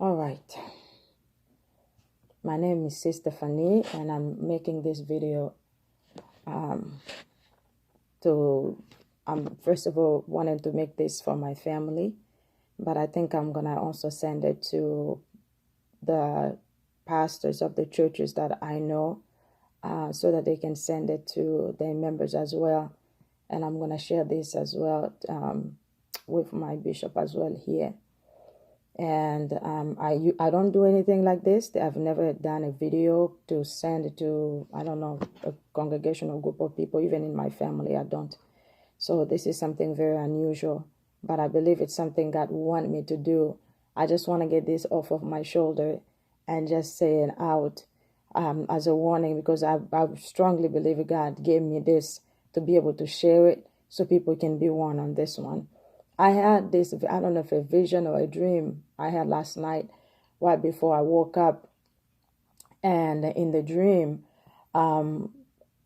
All right. My name is Sister Fanny, and I'm making this video first of all, wanted to make this for my family, but I think I'm going to also send it to the pastors of the churches that I know so that they can send it to their members as well. And I'm going to share this as well with my bishop as well here. And I don't do anything like this. I've never done a video to send to, I don't know, a congregation or group of people, even in my family, I don't. So this is something very unusual, but I believe it's something God wants me to do. I just want to get this off of my shoulder and just say it out as a warning, because I strongly believe God gave me this to be able to share it so people can be warned on this one. I had this, I don't know if a vision or a dream I had last night right before I woke up. And in the dream, I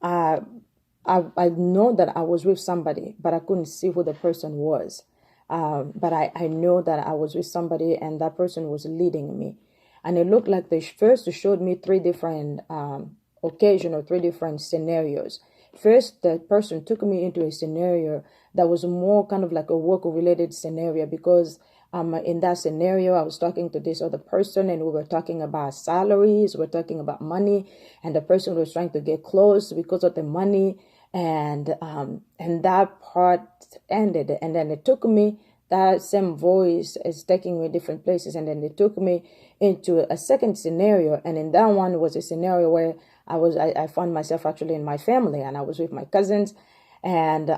know that I was with somebody, but I couldn't see who the person was. But I know that I was with somebody and that person was leading me. And it looked like they first showed me three different occasions or three different scenarios. First, the person took me into a scenario that was more kind of like a work-related scenario, because in that scenario, I was talking to this other person and we were talking about salaries, we're talking about money, and the person was trying to get close because of the money, and that part ended. And then it took me, that same voice is taking me different places, and then it took me into a second scenario, and in that one was a scenario where I found myself actually in my family, and I was with my cousins, and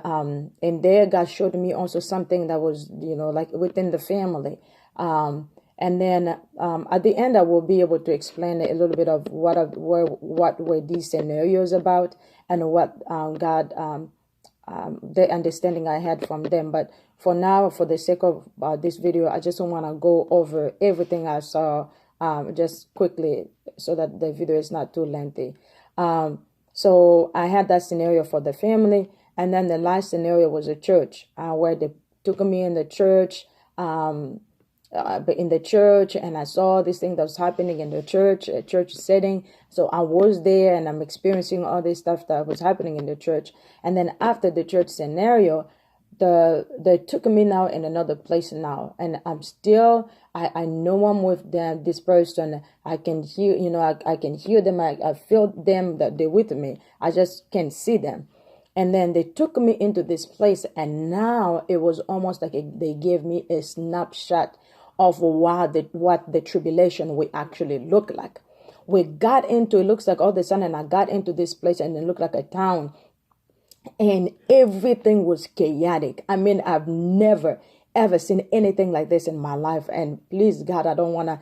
in there God showed me also something that was, like within the family, and then at the end I will be able to explain a little bit of what were these scenarios about, and what God the understanding I had from them. But for now, for the sake of this video, I just want to go over everything I saw just quickly so that the video is not too lengthy. So I had that scenario for the family. And then the last scenario was a church where they took me in the church, and I saw this thing that was happening in the church, a church setting. So I was there and I'm experiencing all this stuff that was happening in the church. And then after the church scenario, they took me now in another place now, and I'm still, I know I'm with them, this person. I can hear, I can hear them. I feel them, that they're with me. I just can't see them. And then they took me into this place, and now it was almost like they gave me a snapshot of what the tribulation will actually look like. We got into, it looks like all of a sudden I got into this place and it looked like a town, and everything was chaotic. I mean, I've never, ever seen anything like this in my life. And please, God, I don't want to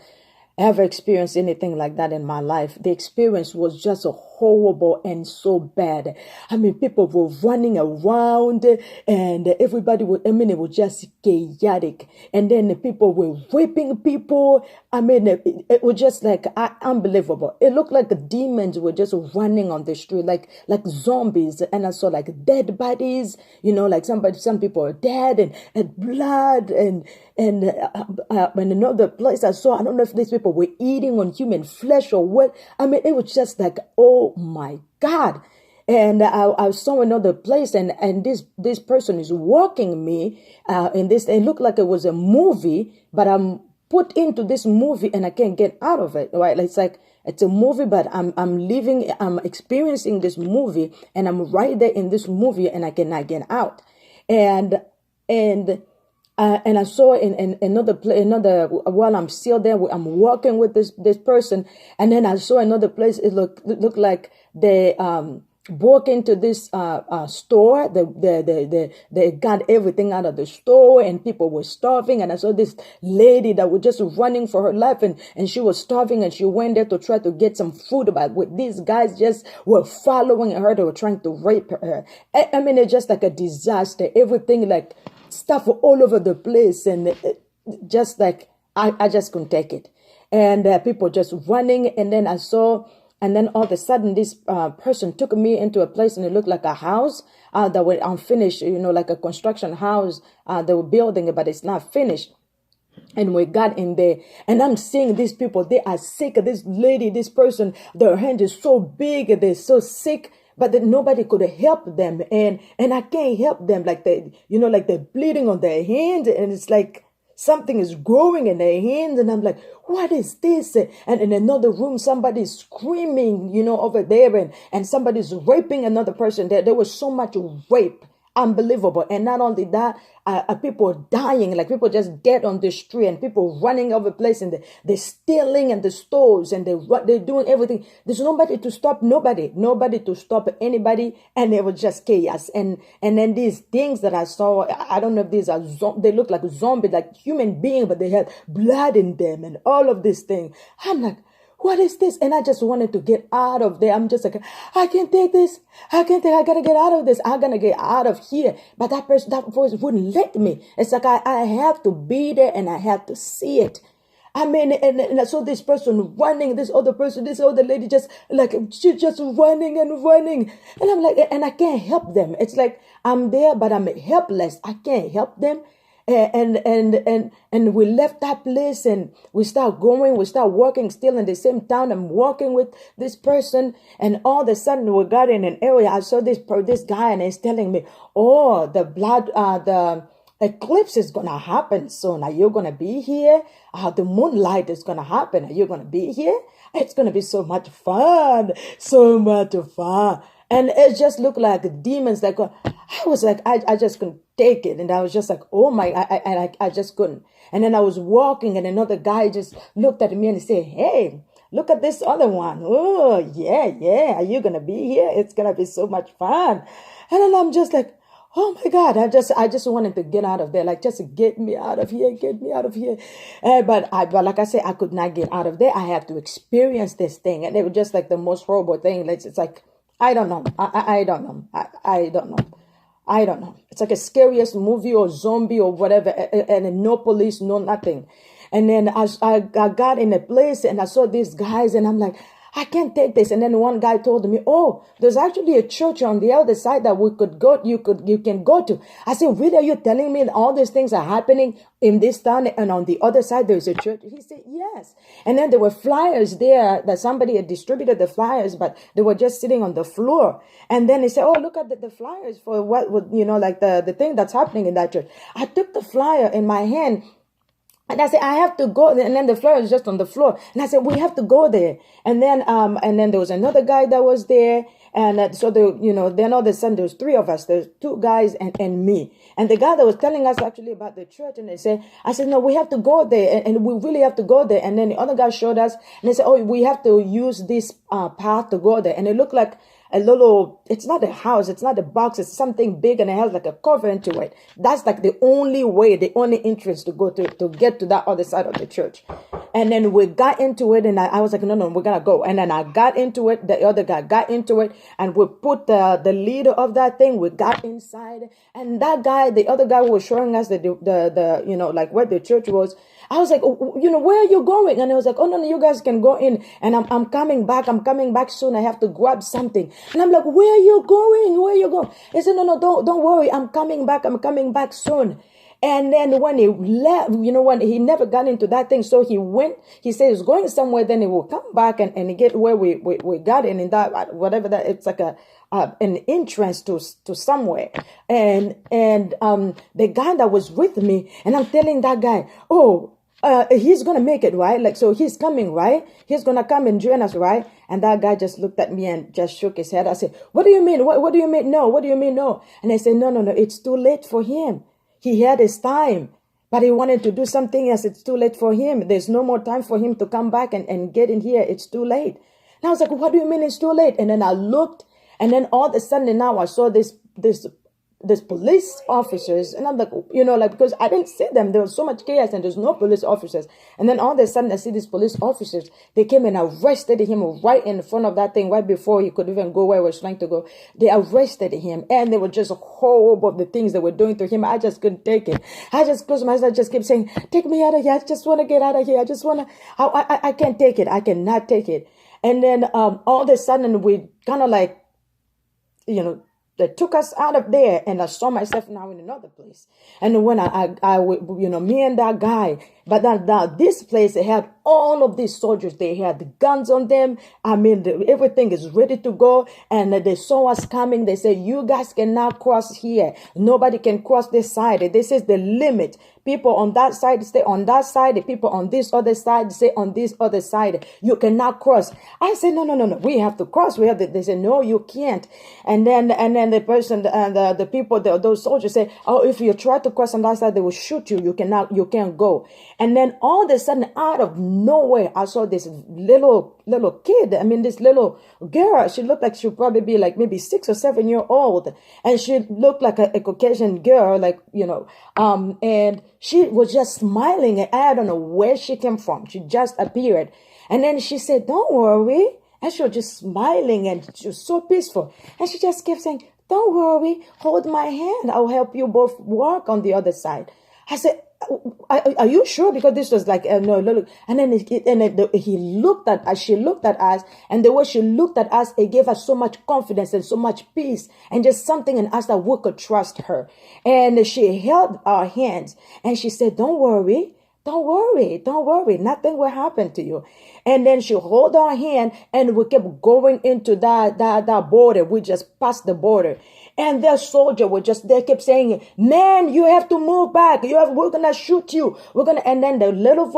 ever experience anything like that in my life. The experience was just horrible and so bad. I mean, people were running around and everybody it was just chaotic. And then the people were whipping people. I mean, it was just like unbelievable. It looked like the demons were just running on the street, like zombies. And I saw like dead bodies, like some people are dead, and blood, and in another place I saw, I don't know if these people were eating on human flesh or what. I mean, it was just like, oh my God. And I saw another place, and this person is walking me in this. It looked like it was a movie, but I'm put into this movie and I can't get out of it. Right? It's like it's a movie, but I'm experiencing this movie, and I'm right there in this movie, and I cannot get out. And I saw in another while I'm still there, I'm walking with this person, and then I saw another place. It looked like they broke into this store. They got everything out of the store, and people were starving. And I saw this lady that was just running for her life, and she was starving, and she went there to try to get some food. But with these guys just were following her, they were trying to rape her. I mean, it's just like a disaster. Everything like stuff all over the place, and just like I just couldn't take it, and people just running. And then I saw, and then all of a sudden this person took me into a place, and it looked like a house that were unfinished, like a construction house. They were building it, but it's not finished. And we got in there, and I'm seeing these people, they are sick. This lady, this person, their hand is so big, they're so sick, but then nobody could help them. And I can't help them. Like like they're bleeding on their hands, and it's like something is growing in their hands. And I'm like, what is this? And in another room, somebody's screaming, over there, and somebody's raping another person. There was so much rape. Unbelievable. And not only that, people dying, like people just dead on the street, and people running over the place, and they're stealing in the stores, and they're doing everything. There's nobody to stop nobody to stop anybody. And it was just chaos. And then these things that I saw, I don't know if these are, they look like zombies, like human beings, but they had blood in them and all of these things. I'm like, what is this? And I just wanted to get out of there. I'm just like, I can't take this. I gotta get out of this. I'm gonna get out of here. But that voice wouldn't let me. It's like, I have to be there, and I have to see it. I mean, and I saw this person running, this other lady she's just running and running. And I'm like, and I can't help them. It's like, I'm there, but I'm helpless. I can't help them. And we left that place, and we start walking still in the same town. I'm walking with this person, and all of a sudden we got in an area. I saw this guy, and he's telling me, oh, the eclipse is gonna happen soon. Are you gonna be here? The moonlight is gonna happen. Are you gonna be here? It's gonna be so much fun. And it just looked like demons. Like, I was like, I just couldn't take it. And I was just like, oh my, I just couldn't. And then I was walking, and another guy just looked at me and said, hey, look at this other one. Oh, yeah. Are you going to be here? It's going to be so much fun. And then I'm just like, oh my God, I just wanted to get out of there. Like, just get me out of here. But like I said, I could not get out of there. I had to experience this thing. And it was just like the most horrible thing. It's like, I don't know. I don't know. I don't know. I don't know. It's like a scariest movie or zombie or whatever. And no police, no nothing. And then I got in a place, and I saw these guys, and I'm like, I can't take this. And then one guy told me, oh, there's actually a church on the other side that we could go, you can go to. I said, really, are you telling me that all these things are happening in this town, and on the other side there's a church? He said, yes. And then there were flyers there that somebody had distributed the flyers, but they were just sitting on the floor. And then he said, oh, look at the flyers for what would, like the thing that's happening in that church. I took the flyer in my hand, and I said, I have to go. And then the flyer is just on the floor. And I said, we have to go there. And then there was another guy that was there. And then all of a sudden there was three of us. There's two guys and me. And the guy that was telling us actually about the church, and I said, no, we have to go there. And we really have to go there. And then the other guy showed us, and they said, oh, we have to use this path to go there. And it looked like a little, it's not a house, it's not a box, it's something big, and it has like a cover into it. That's like the only way, the only entrance to go to get to that other side of the church. And then we got into it, and I was like, no, we're gonna go. And then I got into it, the other guy got into it, and we put the leader of that thing, we got inside, and that guy, the other guy was showing us the like where the church was. I was like, where are you going? And I was like, oh, no, you guys can go in. And I'm coming back. I'm coming back soon. I have to grab something. And I'm like, where are you going? He said, no, don't worry. I'm coming back soon. And then when he left, when he never got into that thing. So he said he's going somewhere, then he will come back and get where we got in that, whatever that, it's like an entrance to somewhere. And the guy that was with me, and I'm telling that guy, he's going to make it, right? Like, so he's coming, right? He's going to come and join us, right? And that guy just looked at me and just shook his head. I said, what do you mean? What do you mean? No, what do you mean? No. And I said, no, it's too late for him. He had his time, but he wanted to do something else. It's too late for him. There's no more time for him to come back and get in here. It's too late. And I was like, what do you mean it's too late? And then I looked, and then all of a sudden now I saw this police officers, and I'm like, because I didn't see them. There was so much chaos, and there's no police officers. And then all of a sudden I see these police officers. They came and arrested him right in front of that thing, right before he could even go where he was trying to go. They arrested him, and they were just horrible, the things they were doing to him. I just couldn't take it. I just closed my eyes. I just kept saying, take me out of here. I just want to get out of here. I can't take it. I cannot take it. And then all of a sudden we kind of like, they took us out of there, and I saw myself now in another place. And when me and that guy, but that this place, they had all of these soldiers. They had the guns on them. I mean, everything is ready to go. And they saw us coming. They said, you guys cannot cross here. Nobody can cross this side. This is the limit. People on that side stay on that side. The people on this other side stay on this other side. You cannot cross. I said, no. We have to cross. They said, no, you can't. And then the person and the people, those soldiers say, oh, if you try to cross on that side, they will shoot you. You can't go. And then all of a sudden, out of nowhere, I saw this little kid. I mean, this little girl. She looked like she'd probably be like maybe 6 or 7 years old, and she looked like a Caucasian girl, and she was just smiling. And I don't know where she came from. She just appeared, and then she said, "Don't worry," and she was just smiling, and she was so peaceful, and she just kept saying, "Don't worry, hold my hand. I'll help you both walk on the other side." I said, are you sure? Because this was like, no, look. And then he looked at us, she looked at us, and the way she looked at us, it gave us so much confidence and so much peace, and just something in us that we could trust her. And she held our hands, and she said, don't worry, nothing will happen to you. And then she held our hand, and we kept going into that border. We just passed the border. And the soldier they kept saying, man, you have to move back. We're going to shoot you. And then the little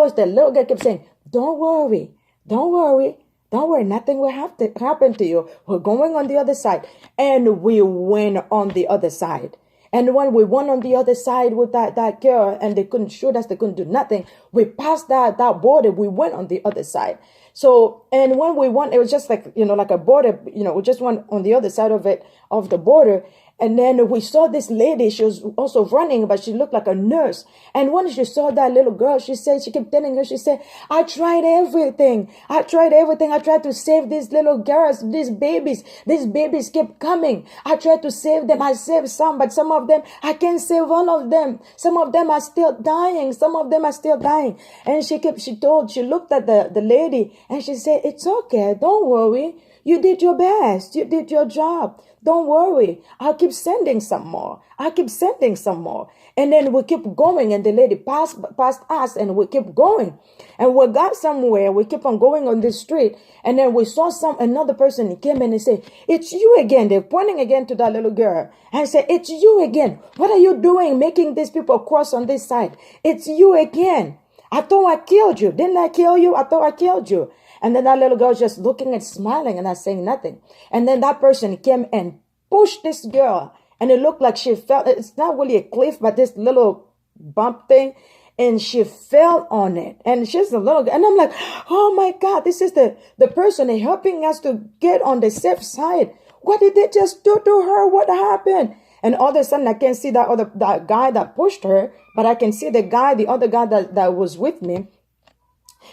guy kept saying, don't worry. Nothing will have to happen to you. We're going on the other side. And we went on the other side. And when we went on the other side with that girl, and they couldn't shoot us, they couldn't do nothing. We passed that border. We went on the other side. So, and when we went, it was just like, like a border, we just went on the other side of the border. And then we saw this lady. She was also running, but she looked like a nurse. And when she saw that little girl, she kept telling her, she said, I tried everything. I tried to save these little girls, these babies. These babies kept coming. I tried to save them. I saved some, but some of them, I can't save all of them. Some of them are still dying. And she looked at the lady, and she said, it's okay. Don't worry. You did your best. You did your job. Don't worry. I'll keep sending some more. And then we keep going, and the lady passed us, and we keep going. And we got somewhere. We keep on going on this street. And then we saw another person. He came in and said, it's you again. They're pointing again to that little girl. And said, it's you again. What are you doing making these people cross on this side? It's you again. I thought I killed you. Didn't I kill you? I thought I killed you. And then that little girl was just looking and smiling and not saying nothing. And then that person came and pushed this girl. And it looked like she fell. It's not really a cliff, but this little bump thing. And she fell on it. And she's a little girl. And I'm like, oh my God, this is the person helping us to get on the safe side. What did they just do to her? What happened? And all of a sudden, I can't see that guy that pushed her, but I can see the other guy that was with me.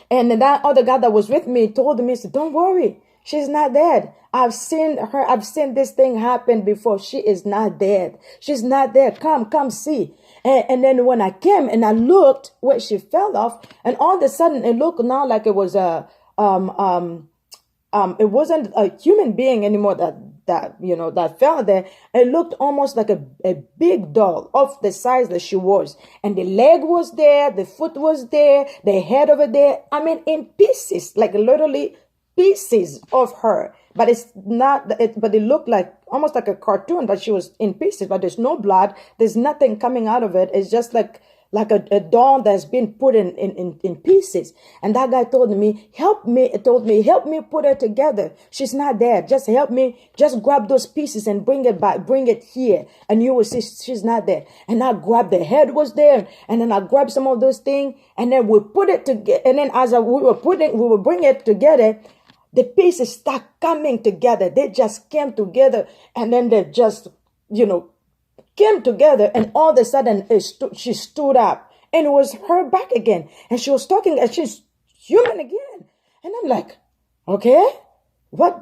And that other guy that was with me told me, said, don't worry, she's not dead. I've seen her. I've seen this thing happen before. She is not dead. She's not dead. Come see. And then when I came and I looked where she fell off, and all of a sudden it looked now like it was it wasn't a human being anymore that fell there. It looked almost like a big doll of the size that she was. And the leg was there, the foot was there, the head over there. I mean, in pieces, like literally pieces of her. But it's not, but it looked like almost like a cartoon, but she was in pieces, but there's no blood. There's nothing coming out of it. It's just like a doll that's been put in pieces. And that guy told me, help me put her together. She's not dead. Just help me. Just grab those pieces and bring it back. Bring it here. And you will see she's not dead. And I grabbed the head was there. And then I grabbed some of those things. And then we put it together. And then we were bring it together. The pieces start coming together. They just came together. And then they just, came together, and all of a sudden she stood up, and it was her back again, and she was talking, and she's human again. And I'm like, okay, what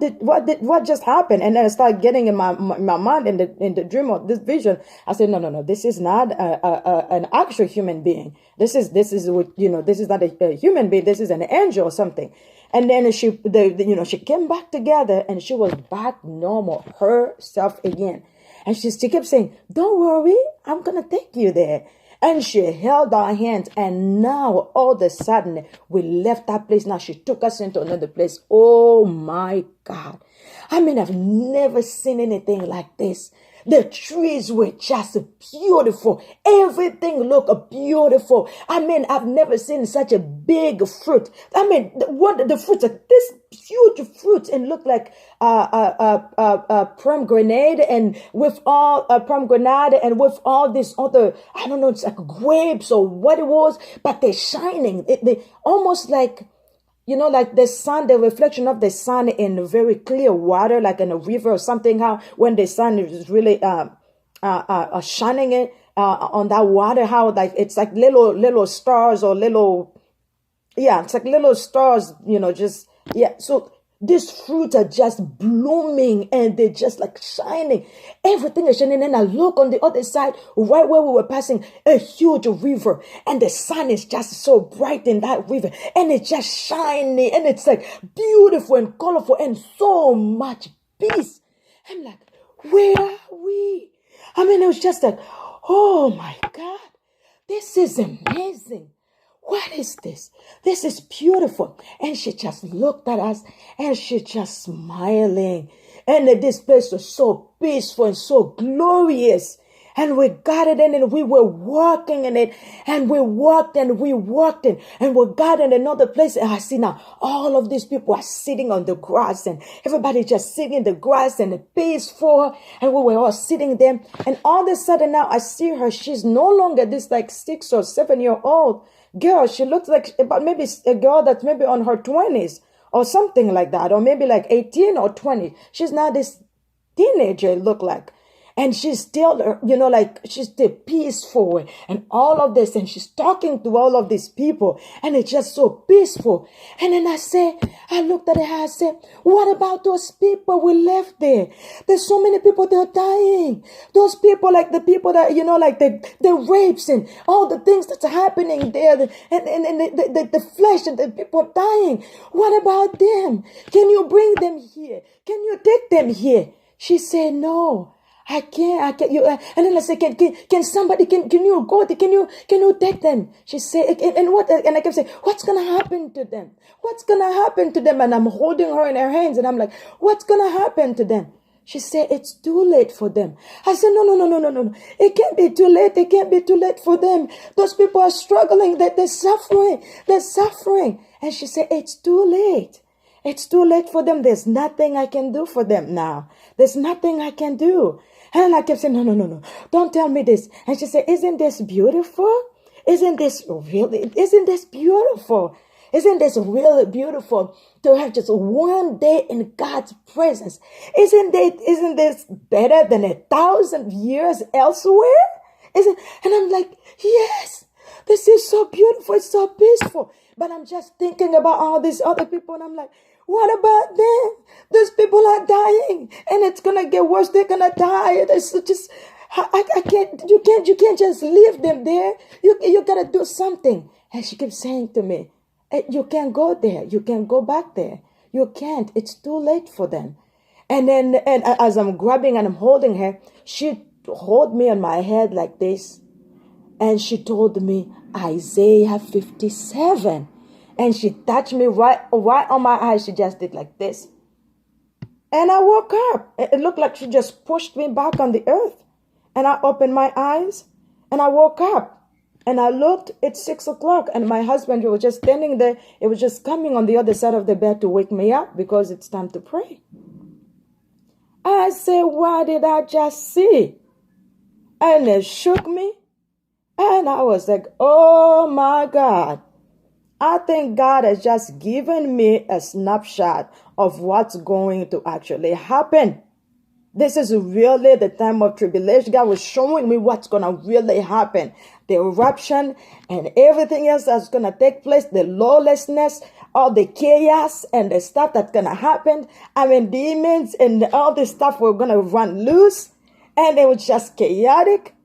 just happened? And then I started getting in my mind in the dream of this vision. I said, no, this is not an actual human being. This is not a human being. This is an angel or something. And then she came back together, and she was back normal, herself again. And she kept saying, don't worry, I'm going to take you there. And she held our hands, and now all of a sudden we left that place. Now she took us into another place. Oh my God. I mean, I've never seen anything like this. The trees were just beautiful. Everything looked beautiful. I mean, I've never seen such a big fruit. I mean, the fruits are this huge fruits and look like pomegranate and with all pomegranate and with all this other, I don't know, it's like grapes or what it was, but they're shining. They almost like, you know, like the sun, the reflection of the sun in very clear water, like in a river or something, how when the sun is really shining it on that water, how like it's like little stars or it's like little stars, you know, just, yeah. So these fruits are just blooming and they're just like shining. Everything is shining. And I look on the other side, right where we were passing, a huge river. And the sun is just so bright in that river. And it's just shiny. And it's like beautiful and colorful and so much peace. I'm like, where are we? I mean, it was just like, oh my God, this is amazing. What is this? This is beautiful. And she just looked at us and she just smiling. And this place was so peaceful and so glorious. And we got it in and we were walking in it. And we walked and we walked in. And we got in another place. And I see now all of these people are sitting on the grass. And everybody just sitting in the grass and peaceful. And we were all sitting there. And all of a sudden now I see her. She's no longer this like 6 or 7 year old girl. She looks like about maybe a girl that's maybe on her 20s or something like that, or maybe like 18 or 20. She's now this teenager, it looked like. And she's still, you know, like she's still peaceful and all of this. And she's talking to all of these people. And it's just so peaceful. And then I looked at her, I said, what about those people we left there? There's so many people that are dying. Those people, like the people that, you know, like the rapes and all the things that's happening there. And the flesh and the people dying. What about them? Can you bring them here? Can you take them here? She said, no. I can't. You, and then I said, can somebody, can you go? Can you take them? She said, and what? And I kept saying, what's gonna happen to them? What's gonna happen to them? And I'm holding her in her hands, and I'm like, what's gonna happen to them? She said, it's too late for them. I said, no. It can't be too late. It can't be too late for them. Those people are struggling. They're suffering. They're suffering. And she said, it's too late. It's too late for them. There's nothing I can do for them now. There's nothing I can do. And I kept saying, no. Don't tell me this. And she said, isn't this beautiful? Isn't this beautiful? Isn't this really beautiful to have just one day in God's presence? Isn't this better than 1,000 years elsewhere? And I'm like, yes, this is so beautiful. It's so peaceful. But I'm just thinking about all these other people. And I'm like, what about them? Those people are dying and it's going to get worse. They're going to die. It's just, I can't, you can't just leave them there. You got to do something. And she keeps saying to me, you can't go there. You can't go back there. You can't. It's too late for them. And then, and as I'm grabbing and I'm holding her, she hold me on my head like this. And she told me Isaiah 57. And she touched me right on my eyes. She just did like this. And I woke up. It looked like she just pushed me back on the earth. And I opened my eyes and I woke up. And I looked, it's 6 o'clock. And my husband was just standing there. It was just coming on the other side of the bed to wake me up because it's time to pray. I said, what did I just see? And it shook me. And I was like, oh my God. I think God has just given me a snapshot of what's going to actually happen. This is really the time of tribulation. God was showing me what's going to really happen. The eruption and everything else that's going to take place, the lawlessness, all the chaos and the stuff that's going to happen. I mean, demons and all this stuff were going to run loose. And it was just chaotic.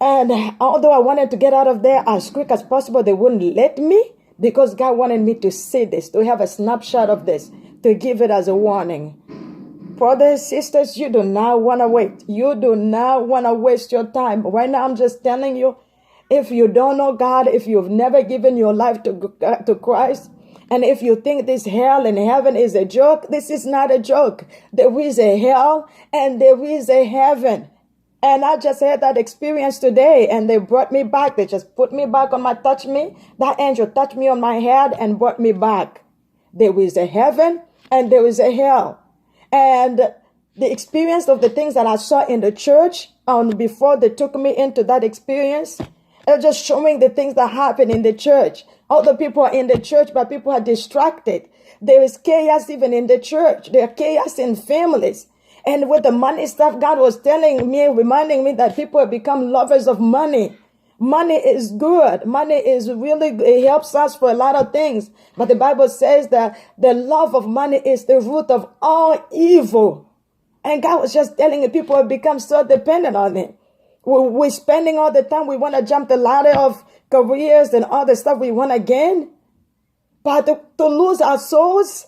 And although I wanted to get out of there as quick as possible, they wouldn't let me because God wanted me to see this, to have a snapshot of this, to give it as a warning. brothers, sisters, you do not want to wait. You do not want to waste your time. Right now, I'm just telling you, if you don't know God, if you've never given your life to Christ, and if you think this hell and heaven is a joke, this is not a joke. There is a hell and there is a heaven. And I just had that experience today, and they brought me back. They just put me back on touch me. That angel touched me on my head and brought me back. There is a heaven and there is a hell. And the experience of the things that I saw in the church before they took me into that experience, they're just showing the things that happen in the church. All the people are in the church, but people are distracted. There is chaos even in the church. There are chaos in families. And with the money stuff, God was reminding me that people have become lovers of money. Money is good. Money is really, it helps us for a lot of things. But the Bible says that the love of money is the root of all evil. And God was just telling the people have become so dependent on it. We're spending all the time. We want to jump the ladder of careers and all the stuff we want to gain. But to lose our souls,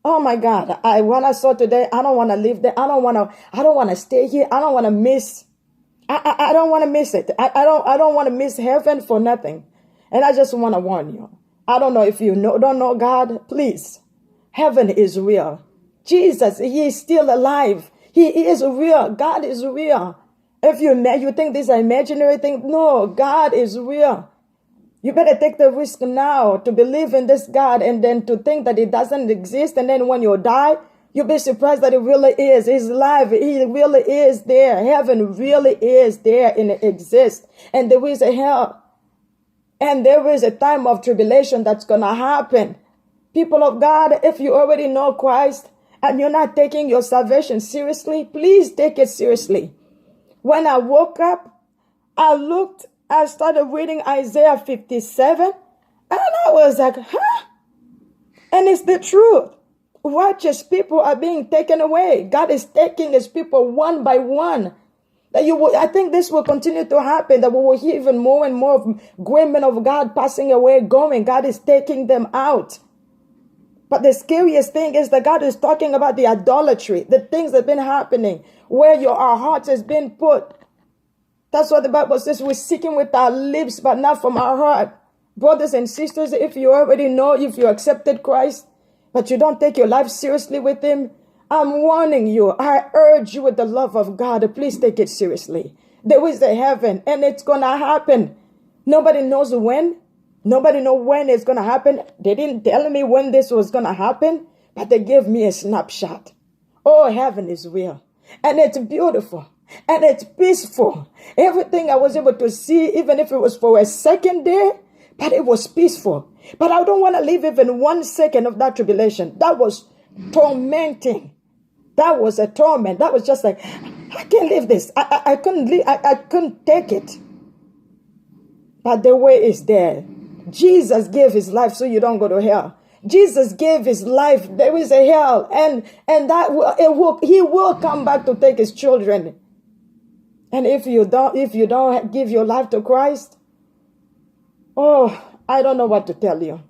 oh my God, when I saw today, I don't want to live there. I don't want to stay here. I don't want to miss. I don't want to miss it. I don't want to miss heaven for nothing. And I just want to warn you. I don't know if you don't know God, please. Heaven is real. Jesus, he is still alive. He is real. God is real. If you think this is an imaginary thing, no, God is real. You better take the risk now to believe in this God, and then to think that it doesn't exist. And then when you die, you'll be surprised that it really is. He's alive. He really is there. Heaven really is there and it exists. And there is a hell. And there is a time of tribulation that's going to happen. People of God, if you already know Christ and you're not taking your salvation seriously, please take it seriously. When I woke up, I started reading Isaiah 57, and I was like, huh? And it's the truth. Righteous people are being taken away. God is taking his people one by one. I think this will continue to happen, that we will hear even more and more of great men of God passing away, going. God is taking them out. But the scariest thing is that God is talking about the idolatry, the things that have been happening, where our hearts has been put. That's what the Bible says. We're seeking with our lips, but not from our heart. Brothers and sisters, if you already know, if you accepted Christ, but you don't take your life seriously with him, I'm warning you. I urge you with the love of God, please take it seriously. There is a heaven, and it's going to happen. Nobody knows when. Nobody knows when it's going to happen. They didn't tell me when this was going to happen, but they gave me a snapshot. Oh, heaven is real, and it's beautiful. And it's peaceful. Everything I was able to see, even if it was for a second there, but it was peaceful. But I don't want to live even 1 second of that tribulation. That was tormenting. That was a torment. That was just like, I can't live this. I couldn't live. I couldn't take it. But the way is there. Jesus gave his life so you don't go to hell. Jesus gave his life. There is a hell, and he will come back to take his children. And if you don't give your life to Christ, oh, I don't know what to tell you.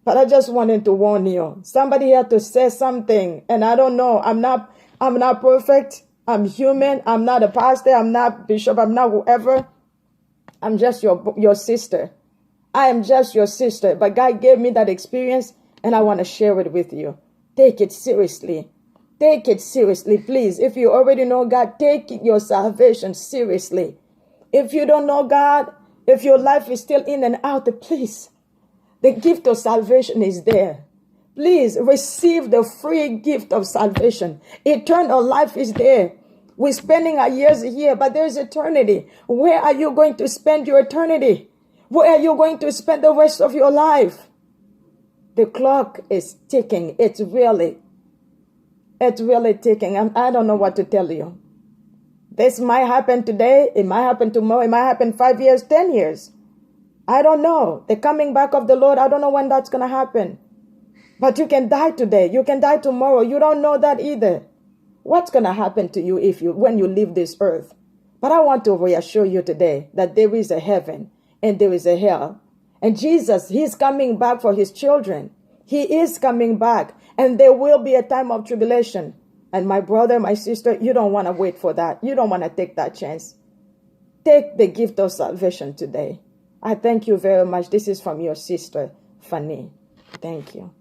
But I just wanted to warn you. Somebody had to say something, and I don't know. I'm not perfect. I'm human. I'm not a pastor. I'm not bishop. I'm not whoever. I'm just your sister. I am just your sister. But God gave me that experience, and I want to share it with you. Take it seriously. Take it seriously, please. If you already know God, take your salvation seriously. If you don't know God, if your life is still in and out, please, the gift of salvation is there. Please receive the free gift of salvation. Eternal life is there. We're spending our years here, but there's eternity. Where are you going to spend your eternity? Where are you going to spend the rest of your life? The clock is ticking. It's really ticking. I don't know what to tell you. This might happen today. It might happen tomorrow. It might happen 5 years, 10 years. I don't know. The coming back of the Lord, I don't know when that's going to happen. But you can die today. You can die tomorrow. You don't know that either. What's going to happen to you when you leave this earth? But I want to reassure you today that there is a heaven and there is a hell. And Jesus, he's coming back for his children. He is coming back. And there will be a time of tribulation. And my brother, my sister, you don't want to wait for that. You don't want to take that chance. Take the gift of salvation today. I thank you very much. This is from your sister, Fanny. Thank you.